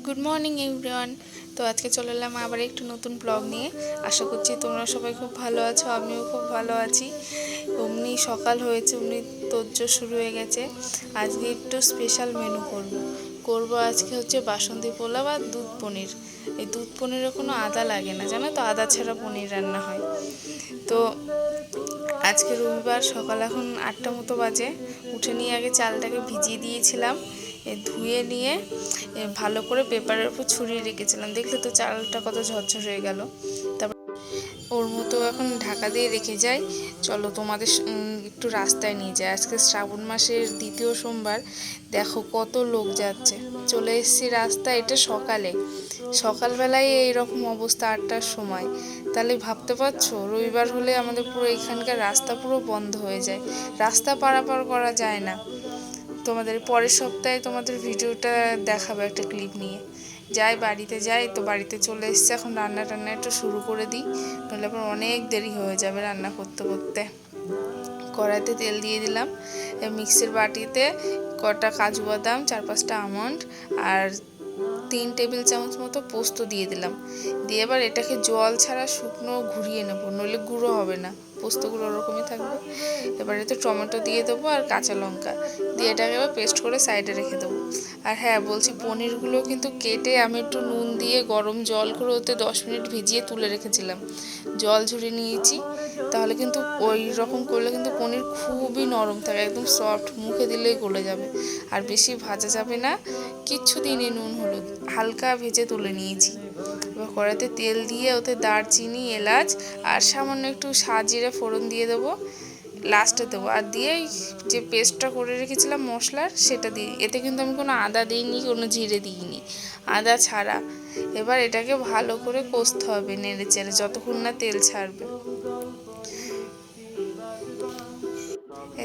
Good morning everyone. তো আজকে চলে এলাম আবার একটু নতুন ব্লগ নিয়ে। আশা করছি তোমরা সবাই খুব ভালো আছো, আমিও খুব ভালো আছি। অমনি সকাল হয়েছে, অমনি তোজ্জোর শুরু হয়ে গেছে। আজকে একটু স্পেশাল মেনু করব আজকে হচ্ছে বাসন্তী পোলাও আর দুধ পনির। এই দুধ পনিরে কোনো আদা লাগে না, জানো তো, আদা ছাড়া পনির রান্না হয়। তো আজকে রবিবার, সকাল এখন 8টা মতো বাজে। উঠে নিয়ে আগে চালটাকে ভিজিয়ে দিয়েছিলাম, ধুয়ে নিয়ে ভালো করে পেপারের উপর ছড়িয়ে রেখেছিলাম। দেখলে তো চালটা কত ঝরঝর হয়ে গেল। তারপর ওর মতো এখন ঢাকা দিয়ে রেখে যাই। চলো তোমাদের একটু রাস্তায় নিয়ে যাই। আজকে শ্রাবণ মাসের 2য় সোমবার। দেখো কত লোক যাচ্ছে। চলে এসেছি রাস্তায়, এটা সকালবেলায় এইরকম অবস্থা 8টার সময়। তাহলে ভাবতে পারছো, রবিবার হলে আমাদের পুরো এখানকার রাস্তা পুরো বন্ধ হয়ে যায়, রাস্তা পারাপার করা যায় না। তোমাদের পরের সপ্তাহে তোমাদের ভিডিওটা দেখাবো একটা ক্লিপ নিয়ে। বাড়িতে যাই, তো বাড়িতে চলে এসছে। এখন রান্না একটু শুরু করে দিই, নাহলে আবার অনেক দেরি হয়ে যাবে রান্না করতে করতে। কড়াইতে তেল দিয়ে দিলাম, মিক্সির বাটিতে কটা কাজু বাদাম, 4-5টা আমন্ড আর 3 টেবিল চামচ মতো পোস্ত দিয়ে দিলাম। দিয়ে এবার এটাকে জল ছাড়া শুকনো ঘুরিয়ে নেবো, নইলে গুঁড়ো হবে না, পোস্তগুলো ওরকমই থাকবে। এবার এতে টমেটো দিয়ে দেবো আর কাঁচা লঙ্কা দিয়ে এটাকে এবার পেস্ট করে সাইডে রেখে দেবো। আর হ্যাঁ বলছি, পনিরগুলো কিন্তু কেটে আমি একটু নুন দিয়ে গরম জল করে ওতে 10 মিনিট ভিজিয়ে তুলে রেখেছিলাম, জল ঝরিয়ে নিয়েছি। তাহলে কিন্তু ওই রকম করলে কিন্তু পনির খুবই নরম থাকে, একদম সফট, মুখে দিলেই গলে যাবে। আর বেশি ভাজা যাবে না, কিচ্ছু দিনই নুন হলুদ, হালকা ভেজে তুলে নিয়েছি। এবার কড়াইতে তেল দিয়ে ওতে দারচিনি, এলাচ আর সামান্য একটু সাজিরে ফোড়ন দিয়ে দেবো, লাস্টে দেবো। আর দিয়ে যে পেস্টটা করে রেখেছিলাম মশলার, সেটা দিই। এতে কিন্তু আমি কোনো আদা দিইনি, কোনো জিরে দিইনি, আদা ছাড়া। এবার এটাকে ভালো করে কষতে হবে নেড়ে চেড়ে, যতক্ষণ না তেল ছাড়বে।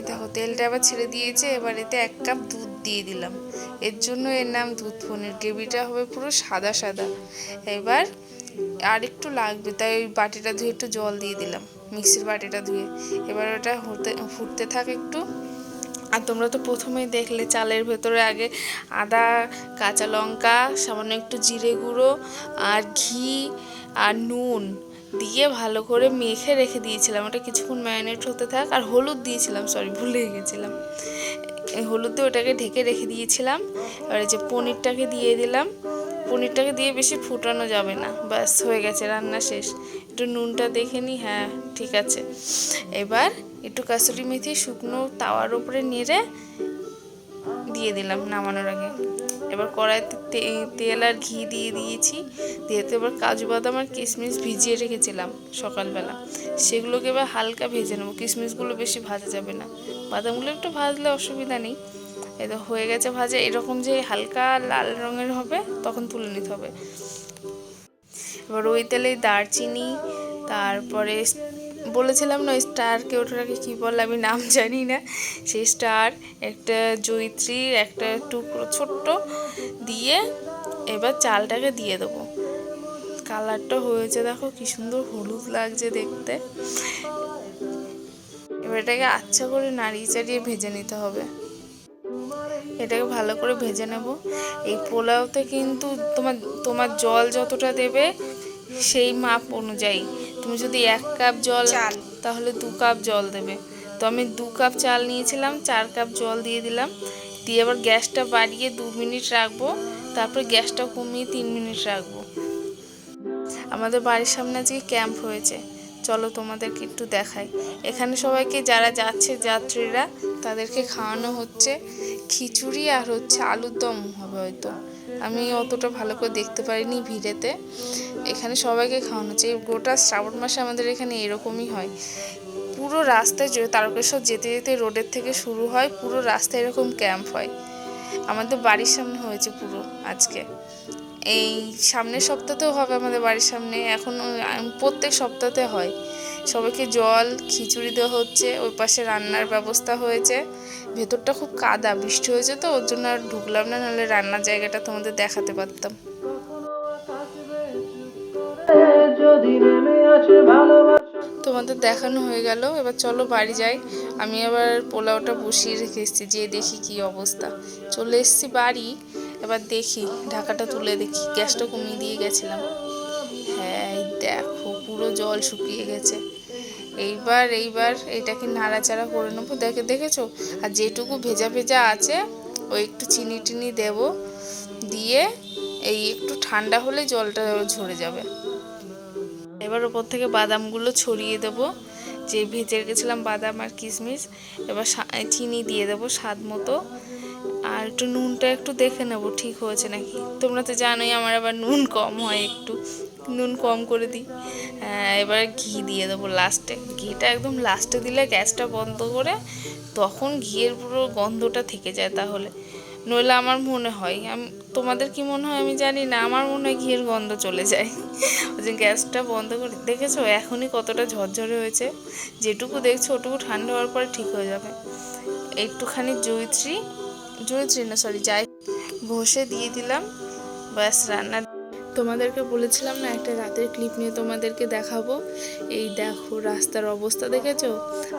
দেখো তেলটা আবার ছেড়ে দিয়েছে। এবার এতে 1 কাপ দুধ দিয়ে দিলাম, এর জন্য এর নাম দুধ পনির। গ্রেভিটা হবে পুরো সাদা সাদা। এবার আর একটু লাগবে, তাই ওই বাটিটা ধুয়ে একটু জল দিয়ে দিলাম, মিক্সির বাটিটা ধুয়ে। এবার ওটা ফুটতে থাক একটু। আর তোমরা তো প্রথমেই দেখলে চালের ভেতরে আগে আদা, কাঁচা লঙ্কা, সামান্য একটু জিরে গুঁড়ো আর ঘি আর নুন দিয়ে ভালো করে মেখে রেখে দিয়েছিলাম। ওটা কিছুক্ষণ ম্যারিনেট হতে থাক। আর হলুদ দিয়েছিলাম, ভুলে গেছিলাম, এই হলুদ দিয়ে ওটাকে ঢেকে রেখে দিয়েছিলাম। এবার এই যে পনিরটাকে দিয়ে দিলাম, পনিরটাকে দিয়ে বেশি ফুটানো যাবে না, ব্যাস হয়ে গেছে, রান্না শেষ। একটু নুনটা দেখে নিই, হ্যাঁ ঠিক আছে। এবার একটু কাসুরি মেথি শুকনো তাওয়ার উপরে নেড়ে দিয়ে দিলাম নামানোর আগে। এবার কড়াইতে তেল আর ঘি দিয়ে দিয়েছি। দিয়ে এবার কাজু বাদাম আর কিশমিশ ভিজিয়ে রেখেছিলাম সকালবেলা, সেগুলোকে এবার হালকা ভেজে নেবো। কিশমিশগুলো বেশি ভাজা যাবে না, বাদামগুলো একটু ভাজলে অসুবিধা নেই। এই তো হয়ে গেছে ভাজা, এরকম যে হালকা লাল রঙের হবে তখন তুলে নিতে হবে। এবার ওই তেলে দারচিনি, তারপরে বলেছিলাম না স্টারকে, ওটাকে কী বলে আমি নাম জানি না, সেই স্টার, একটা জয়িত্রীর একটা টুকরো ছোট্ট দিয়ে এবার চালটাকে দিয়ে দেবো। কালারটা হয়েছে দেখো কি সুন্দর, হলুদ লাগছে দেখতে। এবার এটাকে আচ্ছা করে নাড়িয়ে চাড়িয়ে ভেজে নিতে হবে। এটাকে ভালো করে ভেজে নেব। এই পোলাওতে কিন্তু তোমার জল যতটা দেবে সেই মাপ অনুযায়ী, তুমি যদি 1 কাপ জল চাল তাহলে 2 কাপ জল দেবে। তো আমি 2 কাপ চাল নিয়েছিলাম, 4 কাপ জল দিয়ে দিলাম। দিয়ে আবার গ্যাসটা বাড়িয়ে 2 মিনিট রাখবো, তারপর গ্যাসটা কমিয়ে 3 মিনিট রাখবো। আমাদের বাড়ির সামনে আজকে ক্যাম্প হয়েছে, চলো তোমাদেরকে একটু দেখাই। এখানে সবাইকে যারা যাচ্ছে যাত্রীরা তাদেরকে খাওয়ানো হচ্ছে খিচুড়ি আর হচ্ছে আলুর দম হবে হয়তো, আমি অতটা ভালো করে দেখতে পারিনি ভিড়েতে। এখানে সবাইকে খাওয়ানো হচ্ছে। গোটা শ্রাবণ মাসে আমাদের এখানে এরকমই হয়, পুরো রাস্তায় তারকেশ্বর যেতে যেতে রোডের থেকে শুরু হয়, পুরো রাস্তায় এরকম ক্যাম্প হয়। আমাদের বাড়ির সামনে হয়েছে পুরো আজকে। এই সামনের সপ্তাহতেও হবে আমাদের বাড়ির সামনে, এখন প্রত্যেক সপ্তাহতে হয়। সবাইকে জল খিচুড়ি দেওয়া হচ্ছে, ওই পাশে রান্নার ব্যবস্থা হয়েছে। ভেতরটা খুব কাদা, বৃষ্টি হয়েছে তো ওর জন্য আর ঢুকলাম না, নাহলে রান্নার জায়গাটা তোমাদের দেখাতে পারতাম। তোমাদের দেখানো হয়ে গেল, এবার চলো বাড়ি যাই। আমি আবার পোলাওটা বসিয়ে রেখে এসেছি, যে দেখি কি অবস্থা। চলে এসেছি বাড়ি, এবার দেখি ঢাকাটা তুলে দেখি, গ্যাসটা কমিয়ে দিয়ে গেছিলাম। হ্যাঁ এই দেখো পুরো জল শুকিয়ে গেছে। এইবার এটাকে নাড়াচাড়া করে নেবো। দেখেছো, আর যেটুকু ভেজা ভেজা আছে ওই একটু চিনি টিনি দেবো, দিয়ে এই একটু ঠান্ডা হলে জলটা ঝরে যাবে। এবার ওপর থেকে বাদামগুলো ছড়িয়ে দেবো, যে ভেজে রেখেছিলাম বাদাম আর কিশমিশ। এবার চিনি দিয়ে দেবো স্বাদ মতো, আর একটু নুনটা একটু দেখে নেবো ঠিক হয়েছে নাকি। তোমরা তো জানোই আমার আবার নুন কম হয়, একটু নুন কম করে দিই। এবার ঘি দিয়ে দেবো লাস্টে। ঘিটা একদম লাস্টে দিলে গ্যাসটা বন্ধ করে, তখন ঘিয়ের পুরো গন্ধটা থেকে যায়। তাহলে নইলে আমার মনে হয়, তোমাদের কি মনে হয় আমি জানি না, আমার মনে হয় ঘিয়ের গন্ধ চলে যায়। ওই যে গ্যাসটা বন্ধ করে, দেখেছো এখনই কতটা ঝরঝরে হয়েছে। যেটুকু দেখছো ওটুকু ঠান্ডা হওয়ার পরে ঠিক হয়ে যাবে। একটুখানি জয়িত্রী না সরি যাই ঘষে দিয়ে দিলাম, ব্যাস রান্না। তোমাদেরকে বলেছিলাম না একটা রাতের ক্লিপ নিয়ে তোমাদেরকে দেখাবো। এই দেখো রাস্তার অবস্থা দেখেছো,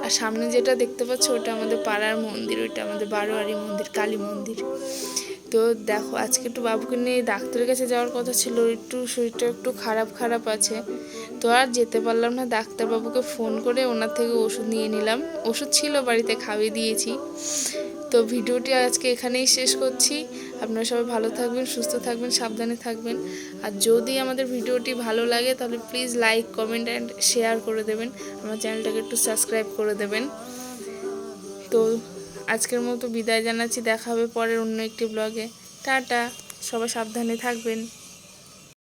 আর সামনে যেটা দেখতে পাচ্ছ ওটা আমাদের পাড়ার মন্দির, ওইটা আমাদের বারোয়ারি মন্দির, কালী মন্দির। তো দেখো আজকে একটু বাবুকে নিয়ে ডাক্তারের কাছে যাওয়ার কথা ছিল, একটু শরীরটা একটু খারাপ আছে। তো আর যেতে পারলাম না, ডাক্তারবাবুকে ফোন করে ওনার থেকে ওষুধ নিয়ে নিলাম। ওষুধ ছিল বাড়িতে, খাইয়ে দিয়েছি। তো ভিডিওটি আজকে এখানেই শেষ করছি। আপনারা সবাই ভালো থাকবেন, সুস্থ থাকবেন, সাবধানে থাকবেন। আর যদি আমাদের ভিডিওটি ভালো লাগে তাহলে please like, comment and share করে দেবেন। আমার চ্যানেলটাকে একটু সাবস্ক্রাইব করে দেবেন। তো আজকের মতো বিদায় জানাচ্ছি, দেখা হবে পরের অন্য একটি ব্লগে। টাটা, সবাই সাবধানে থাকবেন।